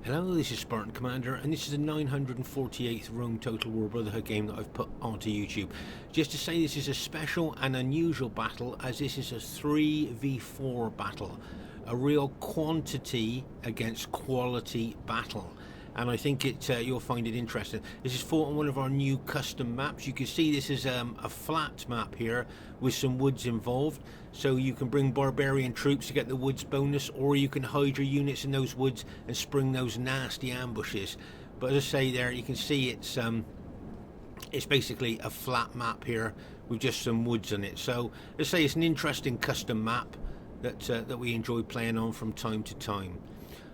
Hello, this is Spartan Commander, and this is the 948th Rome Total War Brotherhood game that I've put onto YouTube. Just to say, this is a special and unusual battle, as this is a 3v4 battle. A real quantity against quality battle. And I think you'll find it interesting. This is fought on one of our new custom maps. You can see this is a flat map here with some woods involved. So you can bring barbarian troops to get the woods bonus, or you can hide your units in those woods and spring those nasty ambushes. But as I say there, you can see it's basically a flat map here with just some woods in it. So let's say it's an interesting custom map that we enjoy playing on from time to time.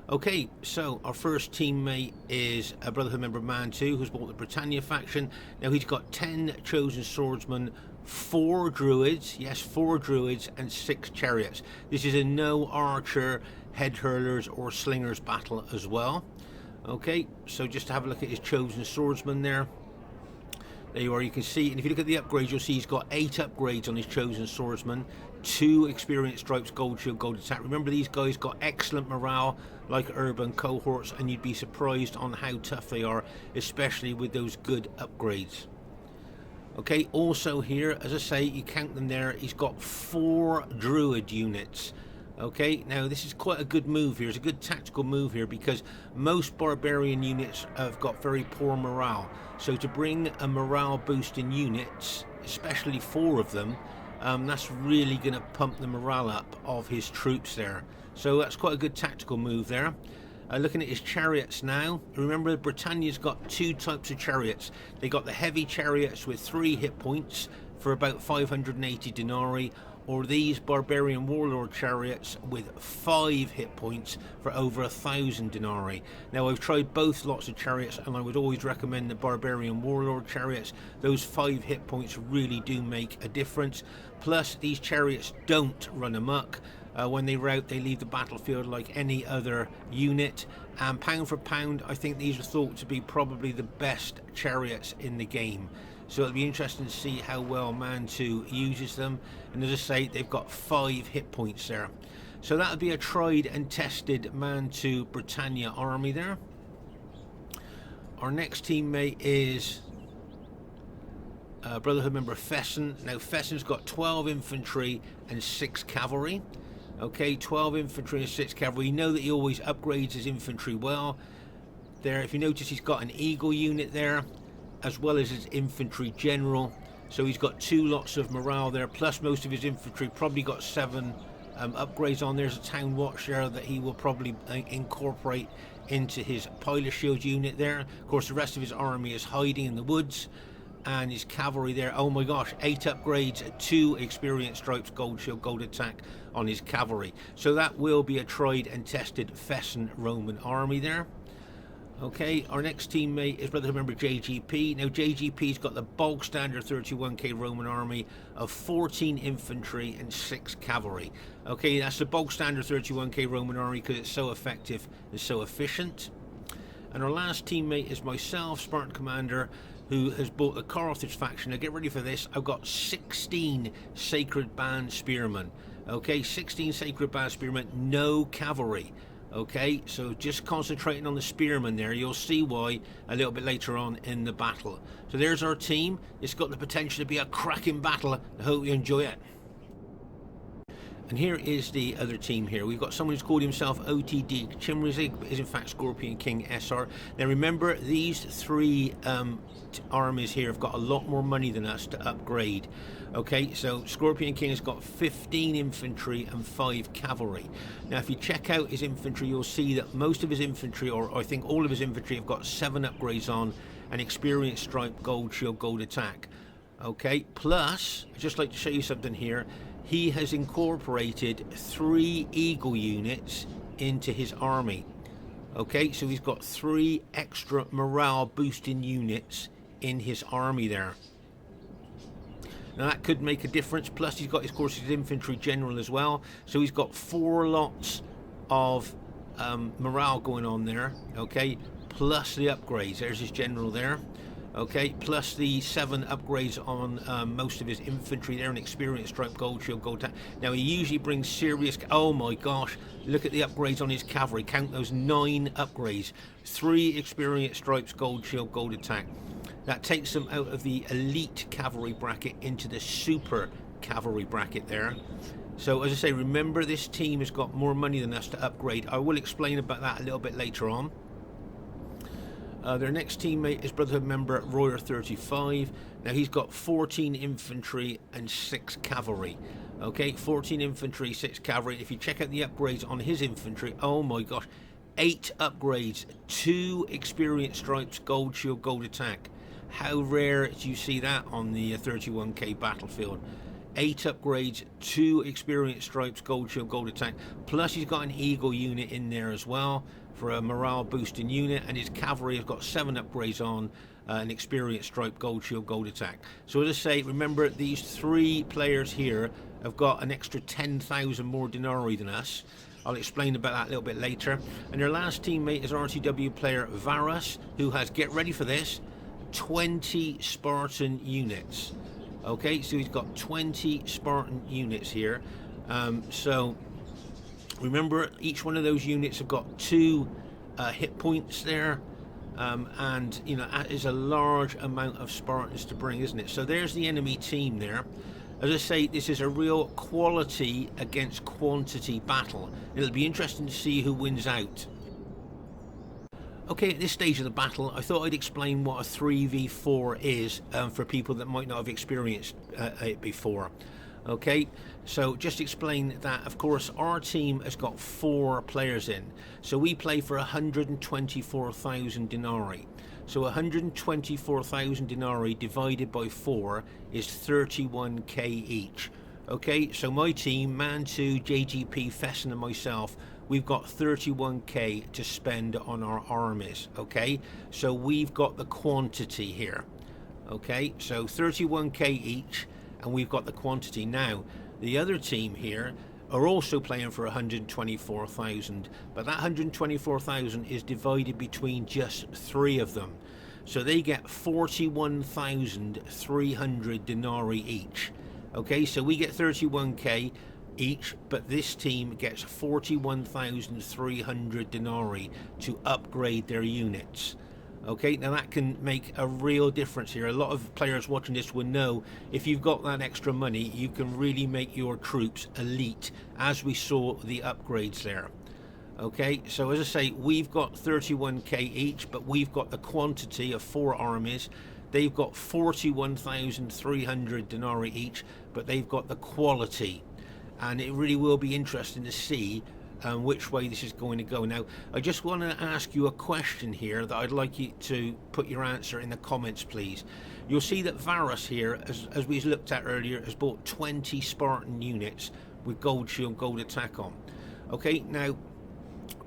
Okay, so our first teammate is a Brotherhood member, Mantu, who's bought the Britannia faction. Now he's got 10 chosen swordsmen, 4 druids, yes, 4 druids, and 6 chariots. This is a no archer, head hurlers, or slingers battle as well. Okay, so just to have a look at his chosen swordsman there. There you are, you can see, and if you look at the upgrades, you'll see he's got 8 upgrades on his chosen swordsman, 2 experience stripes, gold shield, gold attack. Remember, these guys got excellent morale, like urban cohorts, and you'd be surprised on how tough they are, especially with those good upgrades. Okay, also here, as I say, you count them there, he's got 4 druid units. Okay, now this is quite a good move here. It's a good tactical move here because most barbarian units have got very poor morale. So to bring a morale boost in units, especially 4 of them, that's really going to pump the morale up of his troops there. So that's quite a good tactical move there. Looking at his chariots now, remember Britannia's got 2 types of chariots. They got the heavy chariots with 3 hit points for about 580 denarii, or these barbarian warlord chariots with 5 hit points for over 1,000 denarii. Now I've tried both lots of chariots, and I would always recommend the barbarian warlord chariots. Those 5 hit points really do make a difference. Plus these chariots don't run amok. When they rout, they leave the battlefield like any other unit, and pound for pound I think these are thought to be probably the best chariots in the game. So it'll be interesting to see how well Mantu uses them. And as I say, they've got 5 hit points there. So that'll be a tried and tested Mantu Britannia army there. Our next teammate is Brotherhood member Fesen. Now Fesen's got 12 infantry and 6 cavalry. Okay, 12 infantry and 6 cavalry. You know that he always upgrades his infantry well. There, if you notice, he's got an eagle unit there, as well as his infantry general. So he's got 2 lots of morale there, plus most of his infantry probably got 7 upgrades on. There's a town watch there that he will probably incorporate into his pilot shield unit there. Of course, the rest of his army is hiding in the woods, and his cavalry there, oh my gosh, 8 upgrades, 2 experience stripes, gold shield, gold attack on his cavalry. So that will be a tried and tested Fesen Roman army there. Okay, our next teammate is Brotherhood member JGP. Now JGP's got the bog standard 31k Roman army of 14 infantry and 6 cavalry. Okay, that's the bog standard 31k Roman army because it's so effective and so efficient. And our last teammate is myself, Spartan Commander, who has bought the Carthage faction. Now get ready for this. I've got 16 Sacred Band Spearmen. Okay, 16 Sacred Band Spearmen, no cavalry. Okay, so just concentrating on the spearmen there. You'll see why a little bit later on in the battle. So there's our team. It's got the potential to be a cracking battle. I hope you enjoy it. And here is the other team here. We've got someone who's called himself OTD Chimrizik, but is in fact Scorpion King SR. Now remember, these 3 armies here have got a lot more money than us to upgrade. Okay, so Scorpion King has got 15 infantry and 5 cavalry. Now if you check out his infantry, you'll see that most of his infantry, or I think all of his infantry, have got 7 upgrades on, and experience stripe, gold shield, gold attack. Okay, plus I'd just like to show you something here. He has incorporated 3 eagle units into his army. Okay, so he's got 3 extra morale boosting units in his army there. Now that could make a difference. Plus he's got, of course, his infantry general as well. So he's got 4 lots of morale going on there. Okay, plus the upgrades. There's his general there. Okay, plus the 7 upgrades on most of his infantry there, an experience stripe, gold shield, gold attack. Now he usually brings serious, oh my gosh, look at the upgrades on his cavalry, count those 9 upgrades, 3 experience stripes, gold shield, gold attack. That takes them out of the elite cavalry bracket into the super cavalry bracket there. So as I say, remember this team has got more money than us to upgrade. I will explain about that a little bit later on. Their next teammate is Brotherhood member Royer 35. Now he's got 14 infantry and 6 cavalry. Okay, 14 infantry, 6 cavalry. If you check out the upgrades on his infantry, oh my gosh, 8 upgrades, 2 experience stripes, gold shield, gold attack. How rare do you see that on the 31k battlefield? 8 upgrades, 2 experience stripes, gold shield, gold attack. Plus he's got an eagle unit in there as well for a morale boosting unit, and his cavalry has got 7 upgrades on an experience stripe, gold shield, gold attack. So as I say, remember these 3 players here have got an extra 10,000 more denarii than us. I'll explain about that a little bit later. And their last teammate is RTW player Varus, who has, get ready for this, 20 Spartan units. Okay, so he's got 20 Spartan units here. So remember, each one of those units have got 2 hit points there, and you know that is a large amount of Spartans to bring, isn't it? So there's the enemy team there. As I say, this is a real quality against quantity battle. It'll be interesting to see who wins out. Okay, at this stage of the battle, I thought I'd explain what a 3v4 is for people that might not have experienced it before. Okay, so just explain that, of course, our team has got 4 players in. So we play for 124,000 denarii. So 124,000 denarii divided by 4 is 31k each. Okay, so my team, Mantu, JGP, Fesen and myself, we've got 31k to spend on our armies. Okay, so we've got the quantity here. Okay, so 31k each, and we've got the quantity. Now the other team here are also playing for 124,000, but that 124,000 is divided between just 3 of them, so they get 41,300 denarii each. Okay, so we get 31k each, but this team gets 41,300 denarii to upgrade their units. Okay, now that can make a real difference here. A lot of players watching this will know if you've got that extra money, you can really make your troops elite, as we saw the upgrades there. Okay, so as I say, we've got 31k each, but we've got the quantity of 4 armies. They've got 41,300 denarii each, but they've got the quality. And it really will be interesting to see which way this is going to go. Now, I just want to ask you a question here that I'd like you to put your answer in the comments, please. You'll see that Varus here, as we looked at earlier, has bought 20 Spartan units with gold shield, gold attack on. Okay, now,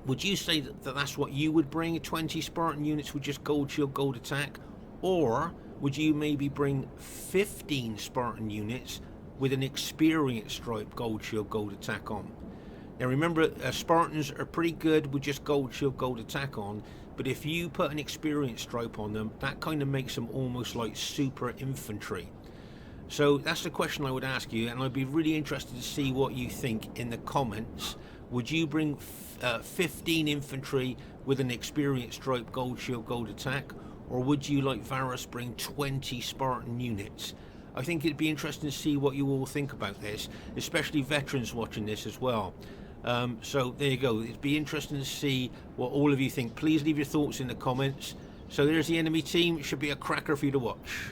would you say that that's what you would bring, 20 Spartan units with just gold shield, gold attack? Or would you maybe bring 15 Spartan units with an experience stripe, gold shield, gold attack on? Now remember, Spartans are pretty good with just gold shield, gold attack on, but if you put an experience stripe on them, that kind of makes them almost like super infantry. So that's the question I would ask you, and I'd be really interested to see what you think in the comments. Would you bring 15 infantry with an experience stripe, gold shield, gold attack, or would you, like Varus, bring 20 Spartan units? I think it'd be interesting to see what you all think about this, especially veterans watching this as well. So there you go. It'd be interesting to see what all of you think. Please leave your thoughts in the comments. So there's the enemy team. It should be a cracker for you to watch.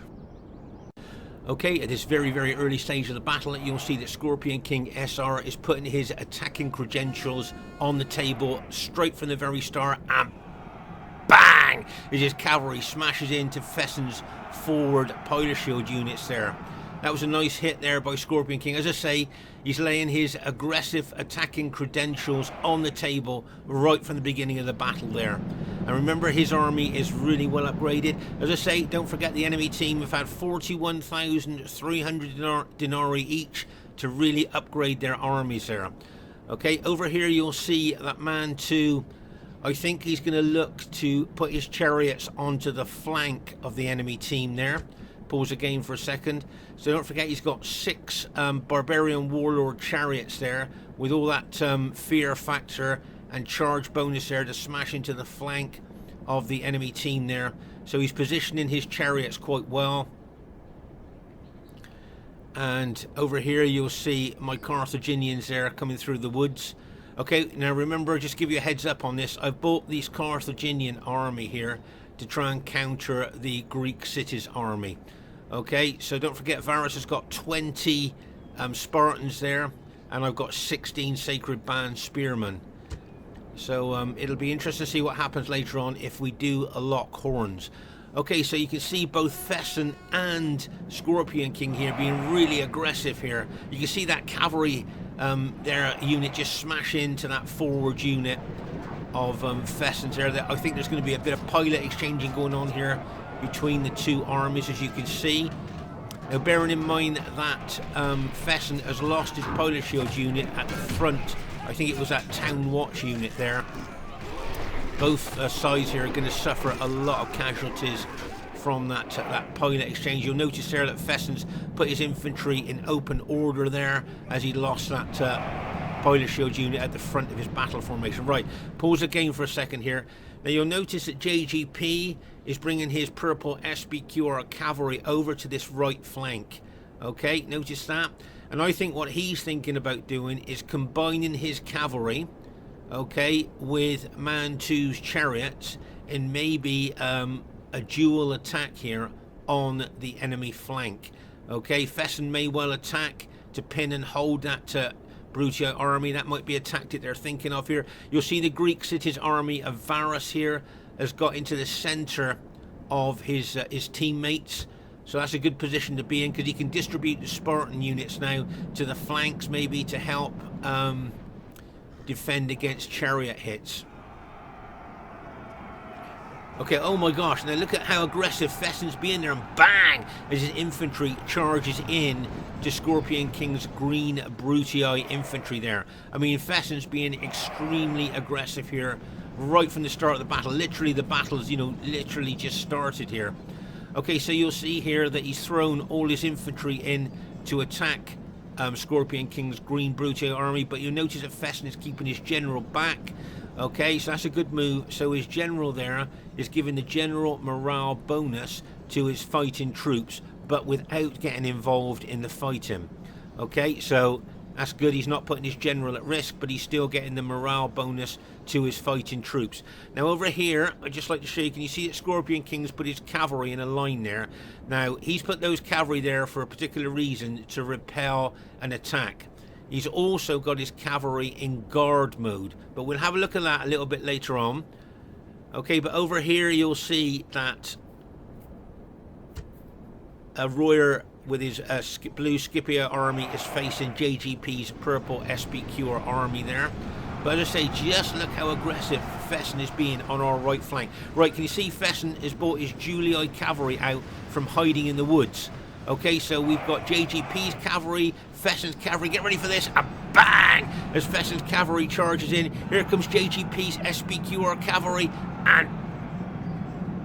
Okay, at this very, very early stage of the battle, you'll see that Scorpion King SR is putting his attacking credentials on the table straight from the very start, and bang! As his cavalry smashes into Fesen's forward pilot shield units there. That was a nice hit there by Scorpion King. As I say, he's laying his aggressive attacking credentials on the table right from the beginning of the battle there. And remember, his army is really well upgraded. As I say, don't forget the enemy team have had 41,300 denarii each to really upgrade their armies there. Okay, over here you'll see that Mantu I think he's going to look to put his chariots onto the flank of the enemy team there. Pause again for a second. So don't forget he's got 6 barbarian warlord chariots there with all that fear factor and charge bonus there to smash into the flank of the enemy team there. So he's positioning his chariots quite well. And over here you'll see my Carthaginians there coming through the woods. Okay, now remember, just give you a heads up on this, I've bought this Carthaginian army here to try and counter the Greek cities army. Okay, so don't forget Varus has got 20 Spartans there, and I've got 16 Sacred Band Spearmen. So it'll be interesting to see what happens later on if we do lock horns. Okay, so you can see both Fesen and Scorpion King here being really aggressive here. You can see that cavalry their unit just smash into that forward unit of Fesens there. I think there's going to be a bit of pilot exchanging going on here between the two armies, as you can see. Now bearing in mind that Fesen has lost his pilot shield unit at the front. I think it was that town watch unit there. Both sides here are going to suffer a lot of casualties from that pilot exchange. You'll notice there that Fesen's put his infantry in open order there as he lost that pilot shield unit at the front of his battle formation. Right, pause again for a second here. Now you'll notice that JGP is bringing his purple SPQR cavalry over to this right flank. Okay, notice that. And I think what he's thinking about doing is combining his cavalry, okay, with Mantu's chariots in maybe a dual attack here on the enemy flank. Okay, Fesen may well attack to pin and hold that Brutii army. That might be a tactic they're thinking of here. You'll see the Greek cities army of Varus here has got into the center of his teammates. So that's a good position to be in, because he can distribute the Spartan units now to the flanks, maybe to help defend against chariot hits. Okay, oh my gosh, now look at how aggressive Fesen's being there, and bang, as his infantry charges in to Scorpion King's green Brutii infantry there. I mean, Fesen's being extremely aggressive here right from the start of the battle. Literally, the battle's, you know, literally just started here. Okay, so you'll see here that he's thrown all his infantry in to attack Scorpion King's green Brutii army, but you'll notice that Fesen is keeping his general back. Okay, so that's a good move. So his general there is giving the general morale bonus to his fighting troops, but without getting involved in the fighting. Okay, so that's good. He's not putting his general at risk, but he's still getting the morale bonus to his fighting troops. Now over here, I'd just like to show you, can you see that Scorpion King's put his cavalry in a line there? Now, he's put those cavalry there for a particular reason, to repel an attack. He's also got his cavalry in guard mode, but we'll have a look at that a little bit later on. Okay, but over here you'll see that Royer with his blue Scipio army is facing JGP's purple SPQR army there. But as I say, just look how aggressive Fesen is being on our right flank. Right, can you see Fesen has brought his Julii cavalry out from hiding in the woods? Okay, so we've got JGP's cavalry, Fesen's cavalry. Get ready for this. A bang! As Fesen's cavalry charges in. Here comes JGP's SPQR cavalry. And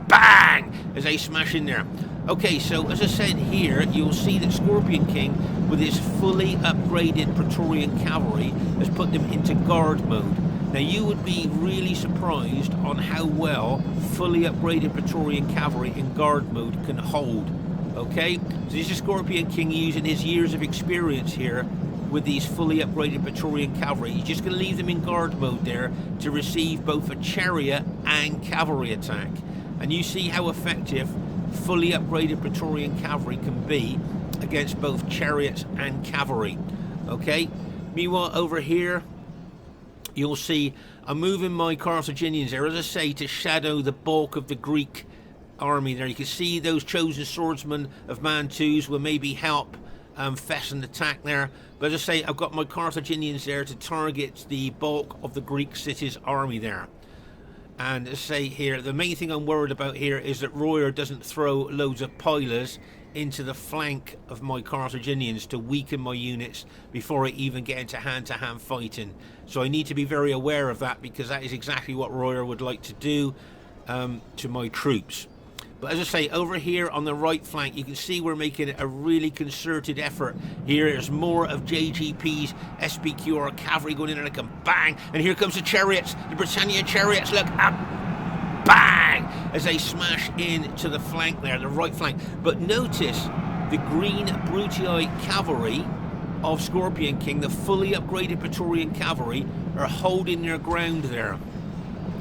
bang! As they smash in there. Okay, so as I said here, you'll see that Scorpion King, with his fully upgraded Praetorian cavalry, has put them into guard mode. Now, you would be really surprised on how well fully upgraded Praetorian cavalry in guard mode can hold. Okay, so this is Scorpion King using his years of experience here with these fully upgraded Praetorian cavalry. He's just going to leave them in guard mode there to receive both a chariot and cavalry attack. And you see how effective fully upgraded Praetorian cavalry can be against both chariots and cavalry. Okay, meanwhile over here you'll see I'm moving my Carthaginians there, as I say, to shadow the bulk of the Greek army there. You can see those chosen swordsmen of Mantu's will maybe help Fesen attack there, but as I say, I've got my Carthaginians there to target the bulk of the Greek city's army there. And as I say here, the main thing I'm worried about here is that Royer doesn't throw loads of pilers into the flank of my Carthaginians to weaken my units before I even get into hand-to-hand fighting. So I need to be very aware of that, because that is exactly what Royer would like to do to my troops. But as I say, over here on the right flank, you can see we're making a really concerted effort. Here, there's more of JGP's SPQR cavalry going in there like a bang. And here comes the chariots, the Britannia chariots, look, bang, as they smash into the flank there, the right flank. But notice the green Brutii cavalry of Scorpion King, the fully upgraded Praetorian cavalry, are holding their ground there.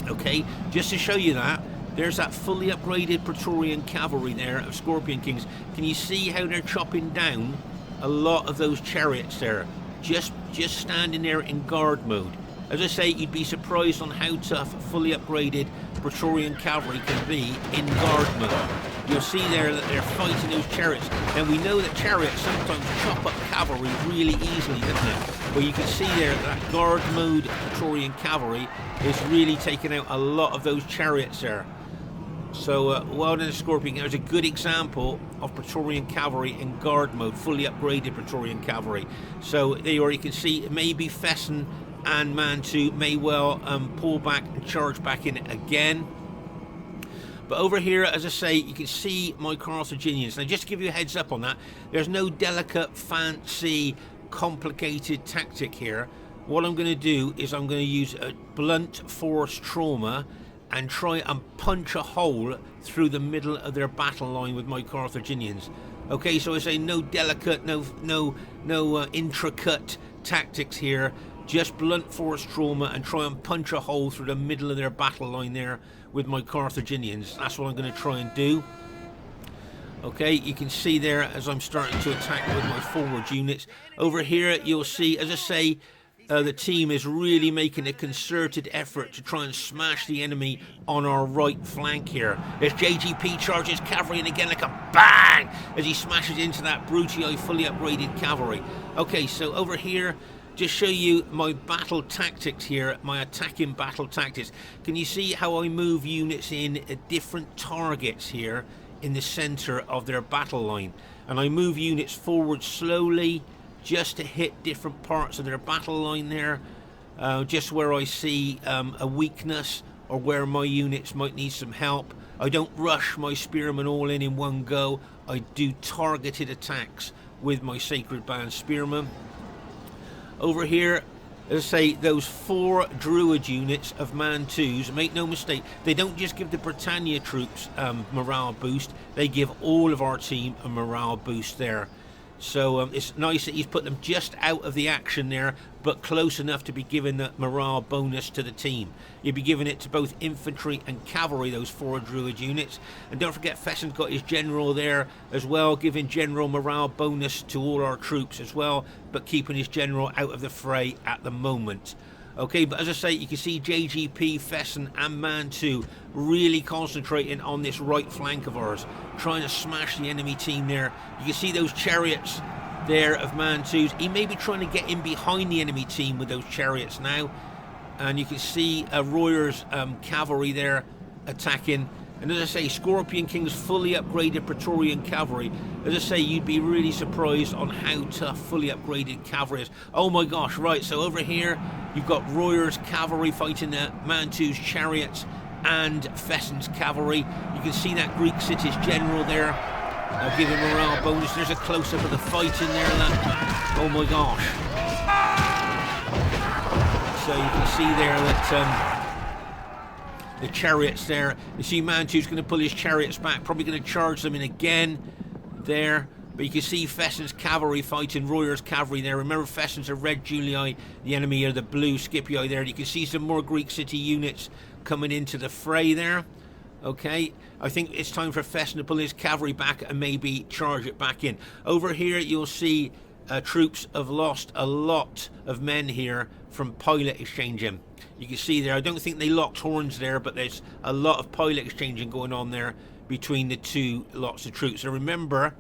Okay, just to show you that, there's that fully upgraded Praetorian cavalry there of Scorpion Kings. Can you see how they're chopping down a lot of those chariots there? Just standing there in guard mode. As I say, you'd be surprised on how tough fully upgraded Praetorian cavalry can be in guard mode. You'll see there that they're fighting those chariots. And we know that chariots sometimes chop up cavalry really easily, doesn't it? But you can see there that guard mode Praetorian cavalry is really taking out a lot of those chariots there. So, well done, Scorpion. There's a good example of Praetorian cavalry in guard mode, fully upgraded Praetorian cavalry. So, there you are. You can see maybe Fesen and Mantu may well pull back and charge back in again. But over here, as I say, you can see my Carthaginians. Now, just to give you a heads up on that, there's no delicate, fancy, complicated tactic here. What I'm going to do is I'm going to use a blunt force trauma and try and punch a hole through the middle of their battle line with my Carthaginians. Okay, so I say no delicate, no intricate tactics here. Just blunt force trauma and try and punch a hole through the middle of their battle line there with my Carthaginians. That's what I'm going to try and do. Okay, you can see there as I'm starting to attack with my forward units. Over here, you'll see, as I say, the team is really making a concerted effort to try and smash the enemy on our right flank here. There's JGP charges cavalry and again like a bang as he smashes into that Brutii fully upgraded cavalry. Okay, so over here, just show you my battle tactics here, my attacking battle tactics. Can you see how I move units in at different targets here in the center of their battle line? And I move units forward slowly, just to hit different parts of their battle line there, just where I see a weakness or where my units might need some help. I don't rush my spearmen all in one go. I do targeted attacks with my Sacred Band spearmen. Over here, as I say, those 4 Druid units of Mantus, make no mistake, they don't just give the Britannia troops morale boost, they give all of our team a morale boost there. So it's nice that he's put them just out of the action there, but close enough to be given the morale bonus to the team. You'll be giving it to both infantry and cavalry, those 4 Druid units. And don't forget, Fesen's got his general there as well, giving general morale bonus to all our troops as well, but keeping his general out of the fray at the moment. Okay, but as I say, you can see JGP, Fesen and Mantu really concentrating on this right flank of ours, trying to smash the enemy team there. You can see those chariots there of Mantu's. He may be trying to get in behind the enemy team with those chariots now. And you can see Royer's cavalry there attacking. And as I say, Scorpion King's fully upgraded Praetorian cavalry. As I say, you'd be really surprised on how tough fully upgraded cavalry is. Oh my gosh, right, so over here, you've got Royer's cavalry fighting the Mantu's chariots and Fesen's cavalry. You can see that Greek city's general there, giving morale bonus. There's a close-up of the fighting there, oh my gosh. So you can see there that the chariots there. You see Mantu's going to pull his chariots back, probably going to charge them in again there. But you can see Fesen's cavalry fighting Royer's cavalry there. Remember, Fesen's a red Julii, the enemy are the blue Scipii there. You can see some more Greek city units coming into the fray there. Okay, I think it's time for Fesen to pull his cavalry back and maybe charge it back in. Over here, you'll see troops have lost a lot of men here from pilot exchanging. You can see there, I don't think they locked horns there, but there's a lot of pilot exchanging going on there between the 2 lots of troops. So remember,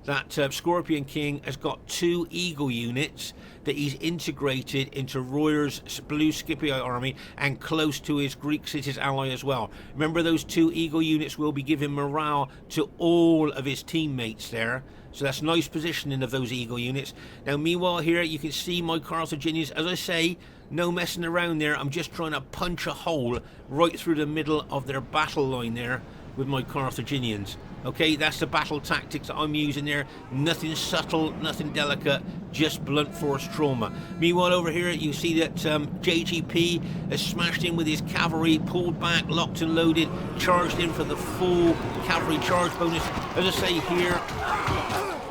that Scorpion King has got 2 Eagle units that he's integrated into Royer's Blue Scipii army and close to his Greek cities ally as well. Remember, those 2 Eagle units will be giving morale to all of his teammates there. So that's nice positioning of those Eagle units. Now, meanwhile, here you can see my Carthaginians. As I say, no messing around there. I'm just trying to punch a hole right through the middle of their battle line there with my Carthaginians. Okay, that's the battle tactics that I'm using there. Nothing subtle, nothing delicate, just blunt force trauma. Meanwhile, over here, you see that JGP has smashed in with his cavalry, pulled back, locked and loaded, charged in for the full cavalry charge bonus. As I say here,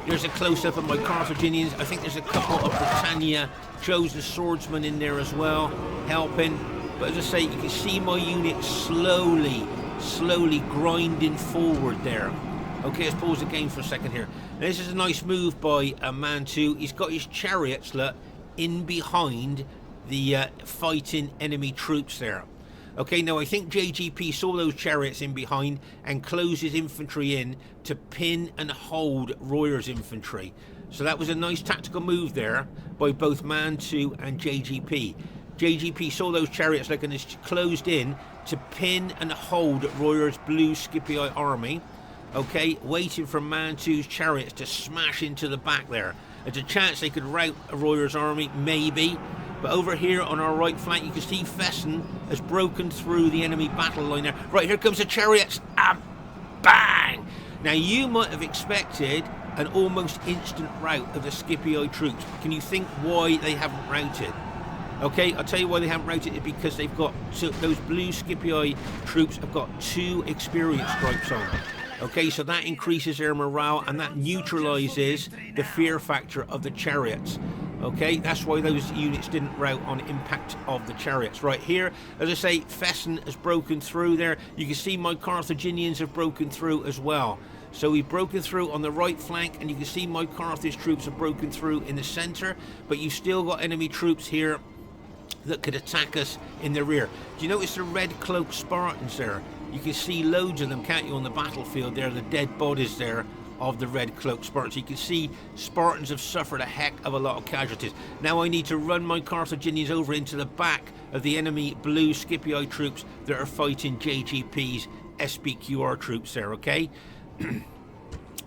there's a close-up of my Carthaginians. I think there's a couple of Britannia chosen swordsmen in there as well, helping. But as I say, you can see my unit slowly grinding forward there. Okay, let's pause the game for a second here. Now, this is a nice move by Mantu. He's got his chariots in behind the fighting enemy troops there. Okay, now I think JGP saw those chariots in behind and closed his infantry in to pin and hold Royer's infantry. So that was a nice tactical move there by both Mantu and JGP. JGP saw those chariots and is closed in to pin and hold Royer's Blue Scipii army. Okay, waiting for Mantu's chariots to smash into the back there. There's a chance they could rout Royer's army, maybe. But over here on our right flank, you can see Fesen has broken through the enemy battle line there. Right, here comes the chariots, and bang! Now, you might have expected an almost instant rout of the Scipii troops. Can you think why they haven't routed? Okay, I'll tell you why they haven't routed it, because they've got those Blue Scipii troops have got 2 experience stripes on. Okay, so that increases their morale and that neutralizes the fear factor of the chariots. Okay, that's why those units didn't rout on impact of the chariots. Right here, as I say, Fesen has broken through there. You can see my Carthaginians have broken through as well. So we've broken through on the right flank, and you can see my Carthage troops have broken through in the center, but you've still got enemy troops here that could attack us in the rear. Do you notice the red cloaked Spartans there? You can see loads of them, can't you, on the battlefield there, the dead bodies there of the red cloaked Spartans. You can see Spartans have suffered a heck of a lot of casualties. Now I need to run my Carthaginians over into the back of the enemy Blue Scipii troops that are fighting JGP's SPQR troops there, okay?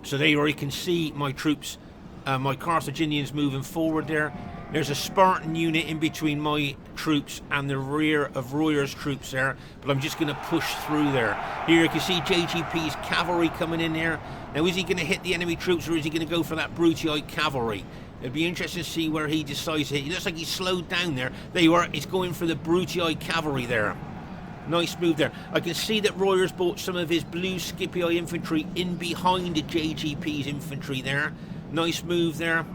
So there you are, you can see my troops, my Carthaginians moving forward there. There's a Spartan unit in between my troops and the rear of Royer's troops there, but I'm just going to push through there. Here you can see JGP's cavalry coming in there. Now, is he going to hit the enemy troops, or is he going to go for that Brutii cavalry? It'd be interesting to see where he decides to hit. He looks like he's slowed down there. There you are, he's going for the Brutii cavalry there. Nice move there. I can see that Royer's brought some of his Blue Scipii infantry in behind the JGP's infantry there. Nice move there.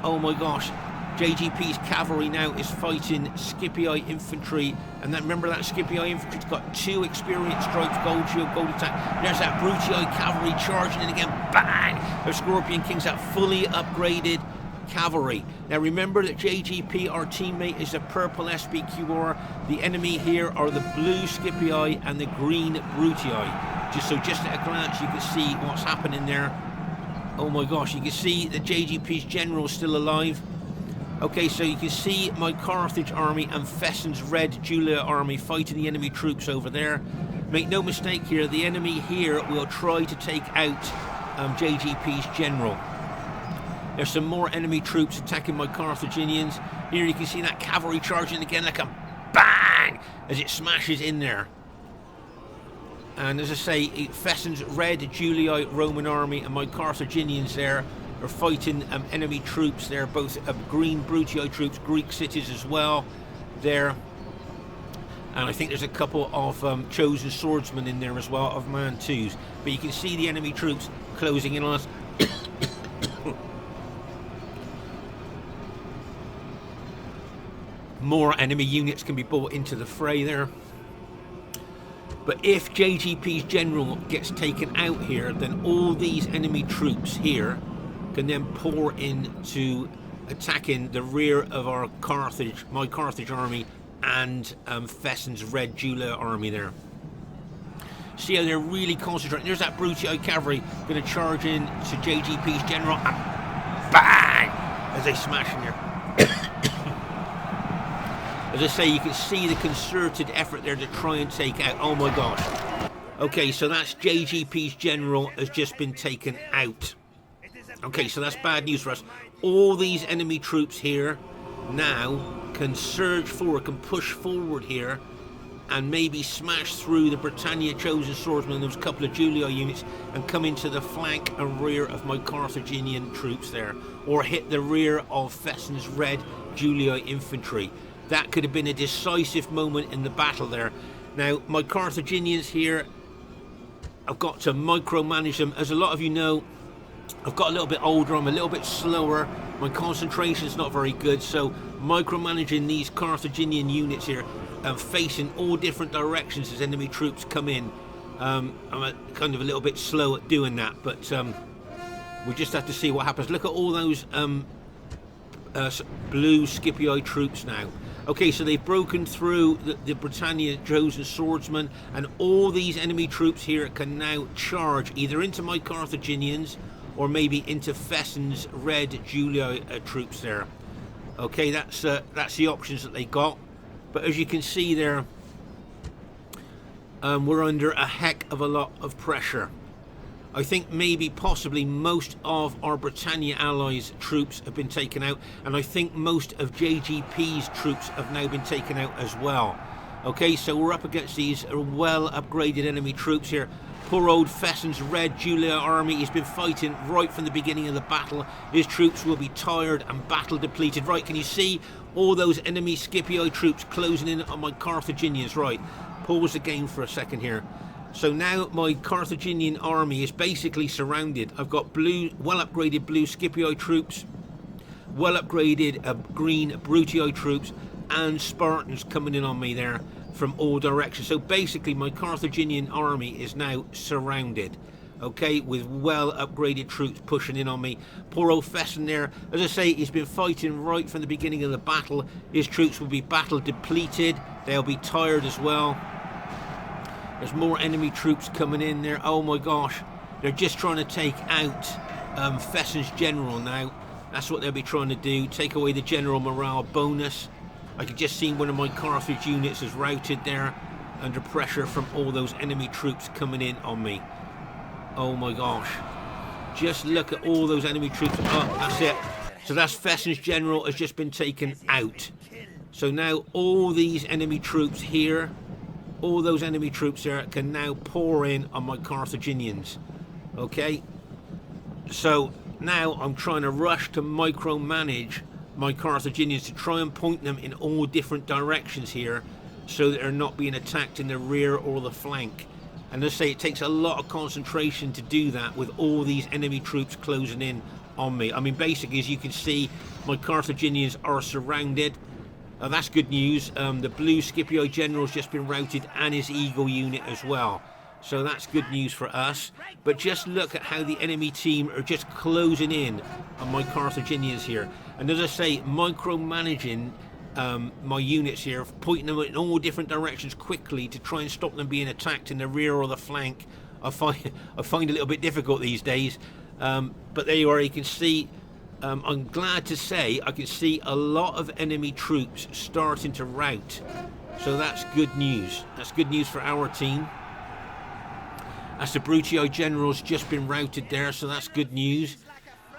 Oh my gosh, JGP's cavalry now is fighting Scipii infantry, and then remember that Scipii infantry's got 2 experience stripes, gold shield, gold attack. There's that Brutii cavalry charging in again, bang! Their Scorpion King's that fully upgraded cavalry. Now remember that JGP, our teammate, is the purple SPQR. The enemy here are the blue Scipii and the green Brutii. Just at a glance you can see what's happening there. Oh my gosh, you can see the JGP's general still alive. Okay, so you can see my Carthage army and Fesen's red Julia army fighting the enemy troops over there. Make no mistake here, the enemy here will try to take out JGP's general. There's some more enemy troops attacking my Carthaginians. Here you can see that cavalry charging again like a bang as it smashes in there. And as I say, Fesen's red Juliite Roman army and my Carthaginians there are fighting enemy troops there, both green Brutii troops, Greek cities as well there. And I think there's a couple of chosen swordsmen in there as well, of Mantus. But you can see the enemy troops closing in on us. More enemy units can be brought into the fray there. But if JGP's general gets taken out here, then all these enemy troops here can then pour into attacking the rear of our Carthage, my Carthage army, and Fesen's red Julia army there. See how they're really concentrating. There's that Brutii cavalry going to charge in to JGP's general, and bang! As they smash in there. As I say, you can see the concerted effort there to try and take out. Oh my gosh. Okay, so that's JGP's general has just been taken out. Okay, so that's bad news for us. All these enemy troops here now can surge forward, can push forward here, and maybe smash through the Britannia chosen swordsmen and those couple of Julii units and come into the flank and rear of my Carthaginian troops there, or hit the rear of Fesen's red Julii infantry. That could have been a decisive moment in the battle there. Now, my Carthaginians here, I've got to micromanage them. As a lot of you know, I've got a little bit older, I'm a little bit slower, my concentration's not very good, so micromanaging these Carthaginian units here and facing all different directions as enemy troops come in. I'm kind of a little bit slow at doing that, but we just have to see what happens. Look at all those blue Scipii troops now. Okay, so they've broken through the Britannia chosen swordsmen, and all these enemy troops here can now charge either into my Carthaginians or maybe into Fesen's red Julii troops there. Okay, that's the options that they got. But as you can see there, we're under a heck of a lot of pressure. I think maybe possibly most of our Britannia allies troops have been taken out, and I think most of JGP's troops have now been taken out as well. Okay, so we're up against these well upgraded enemy troops here. Poor old Fesen's red Julii army has been fighting right from the beginning of the battle. His troops will be tired and battle depleted. Right, can you see all those enemy Scipii troops closing in on my Carthaginians? Right, pause the game for a second here. So now my Carthaginian army is basically surrounded. I've got blue, well upgraded blue Scipii troops, well upgraded green Brutii troops, and Spartans coming in on me there from all directions. So basically my Carthaginian army is now surrounded, okay, with well upgraded troops pushing in on me. Poor old Fesen there, as I say, he's been fighting right from the beginning of the battle. His troops will be battle depleted, they'll be tired as well. There's more enemy troops coming in there. Oh my gosh, they're just trying to take out Fesen's general now. That's what they'll be trying to do, take away the general morale bonus. I could just see one of my Carthage units is routed there under pressure from all those enemy troops coming in on me. Oh my gosh, just look at all those enemy troops. Oh, that's it. So that's Fesen's general has just been taken out. So now all these enemy troops here, all those enemy troops there can now pour in on my Carthaginians. Okay, so now I'm trying to rush to micromanage my Carthaginians to try and point them in all different directions here so that they're not being attacked in the rear or the flank. And as I say, it takes a lot of concentration to do that with all these enemy troops closing in on me. I mean, basically, as you can see, my Carthaginians are surrounded. That's good news. The blue Scipii general's just been routed, and his Eagle unit as well. So that's good news for us. But just look at how the enemy team are just closing in on my Carthaginians here. And as I say, micromanaging my units here, pointing them in all different directions quickly to try and stop them being attacked in the rear or the flank, I find a little bit difficult these days. But there you are, you can see. I'm glad to say I can see a lot of enemy troops starting to rout. So that's good news. That's good news for our team. As the Brutii general's just been routed there, so that's good news.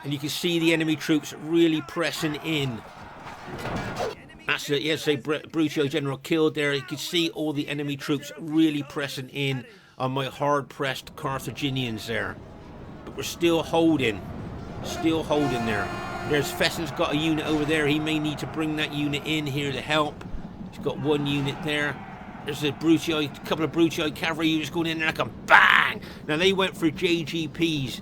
And you can see the enemy troops really pressing in. That's it, yes, say Brutii general killed there. You can see all the enemy troops really pressing in on my hard-pressed Carthaginians there. But we're still holding. Still holding there. There's Fesen's got a unit over there. He may need to bring that unit in here to help. He's got one unit there. There's a couple of Brutii cavalry units going in there like a bang. Now they went for JGP's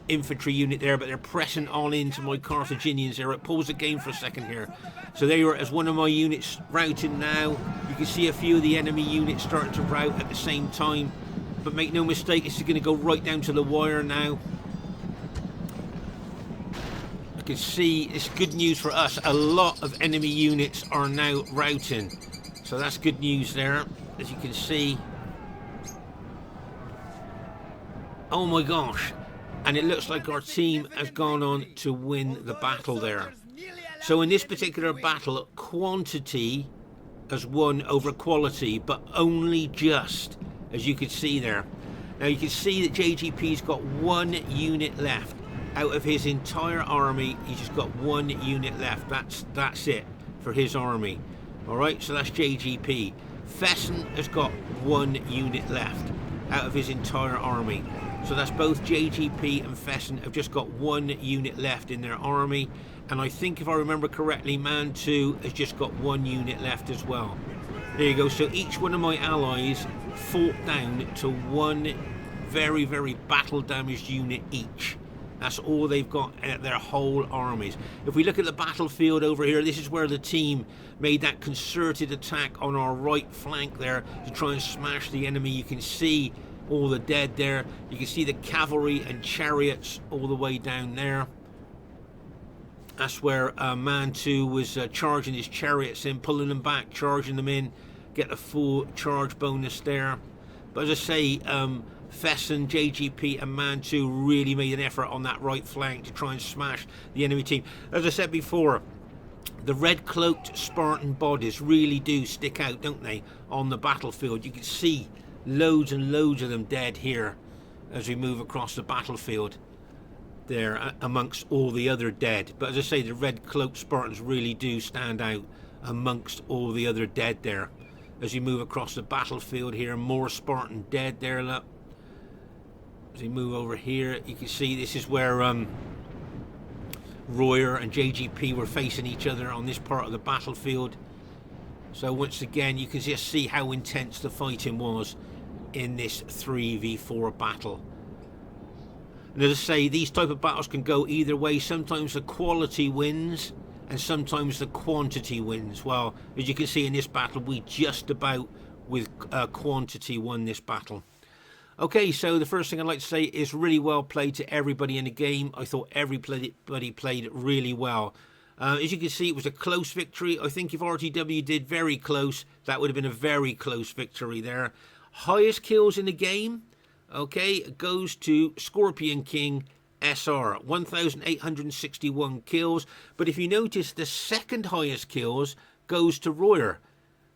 infantry unit there, but they're pressing on into my Carthaginians there. Pause the game for a second here. So there you are, as one of my units routing now. You can see a few of the enemy units starting to rout at the same time. But make no mistake, this is going to go right down to the wire now. You can see it's good news for us. A lot of enemy units are now routing. So that's good news there, as you can see. Oh my gosh. And it looks like our team has gone on to win the battle there. So in this particular battle, quantity has won over quality, but only just, as you can see there. Now you can see that JGP's got 1 unit left. Out of his entire army, he's just got 1 unit left. That's it for his army. Alright, so that's JGP. Fesen has got 1 unit left out of his entire army. So that's both JGP and Fesen have just got 1 unit left in their army. And I think if I remember correctly, Mantu has just got 1 unit left as well. There you go. So each one of my allies fought down to 1 very, very battle damaged unit each. That's all they've got at their whole armies. If we look at the battlefield over here, this is where the team made that concerted attack on our right flank there to try and smash the enemy. You can see all the dead there. You can see the cavalry and chariots all the way down there. That's where Mantu was charging his chariots in, pulling them back, charging them in, get a full charge bonus there. But as I say, Fesen, JGP and Mantu really made an effort on that right flank to try and smash the enemy team. As I said before, the red-cloaked Spartan bodies really do stick out, don't they, on the battlefield. You can see loads and loads of them dead here as we move across the battlefield there amongst all the other dead. But as I say, the red-cloaked Spartans really do stand out amongst all the other dead there. As you move across the battlefield here, more Spartan dead there, look. As we move over here, you can see this is where Royer and JGP were facing each other on this part of the battlefield. So once again, you can just see how intense the fighting was in this 3v4 battle. And as I say, these type of battles can go either way. Sometimes the quality wins and sometimes the quantity wins. Well, as you can see in this battle, we just about with quantity won this battle. Okay, so the first thing I'd like to say is really well played to everybody in the game. I thought everybody played really well. As you can see, it was a close victory. I think if RTW did very close, that would have been a very close victory there. Highest kills in the game, okay, goes to Scorpion King SR, 1,861 kills. But if you notice, the second highest kills goes to Royer.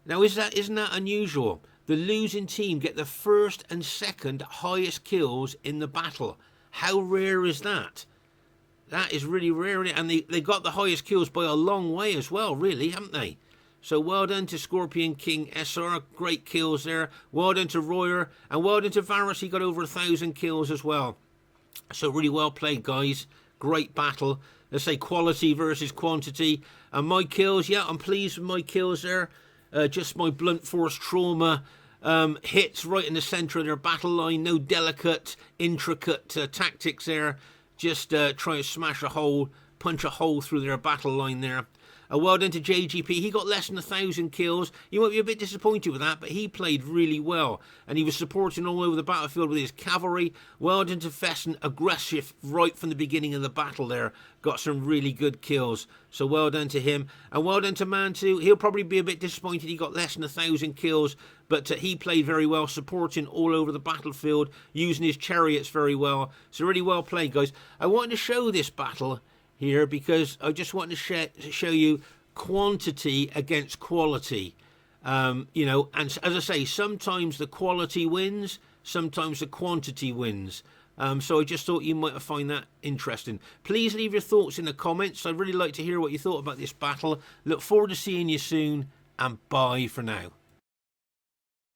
Now, isn't that unusual? The losing team get the first and second highest kills in the battle. How rare is that? That is really rare, and they got the highest kills by a long way as well, really, haven't they? So well done to Scorpion King SR, great kills there. Well done to Royer, and well done to Varus, he got over 1,000 kills as well. So really well played, guys. Great battle. Let's say quality versus quantity. And my kills, yeah, I'm pleased with my kills there. Just my blunt force trauma hits right in the centre of their battle line. No delicate, intricate tactics there. Just try to smash a hole, punch a hole through their battle line there. Well done to JGP. He got less than 1,000 kills. You might be a bit disappointed with that, but he played really well. And he was supporting all over the battlefield with his cavalry. Well done to Fesen, aggressive right from the beginning of the battle there. Got some really good kills. So well done to him. And well done to Mantu. He'll probably be a bit disappointed he got less than 1,000 kills. But he played very well, supporting all over the battlefield, using his chariots very well. So really well played, guys. I wanted to show this battle here because I just want to show you quantity against quality. You know, and as I say, sometimes the quality wins, sometimes the quantity wins. So I just thought you might find that interesting. Please leave your thoughts in the comments. I'd really like to hear what you thought about this battle. Look forward to seeing you soon, and bye for now.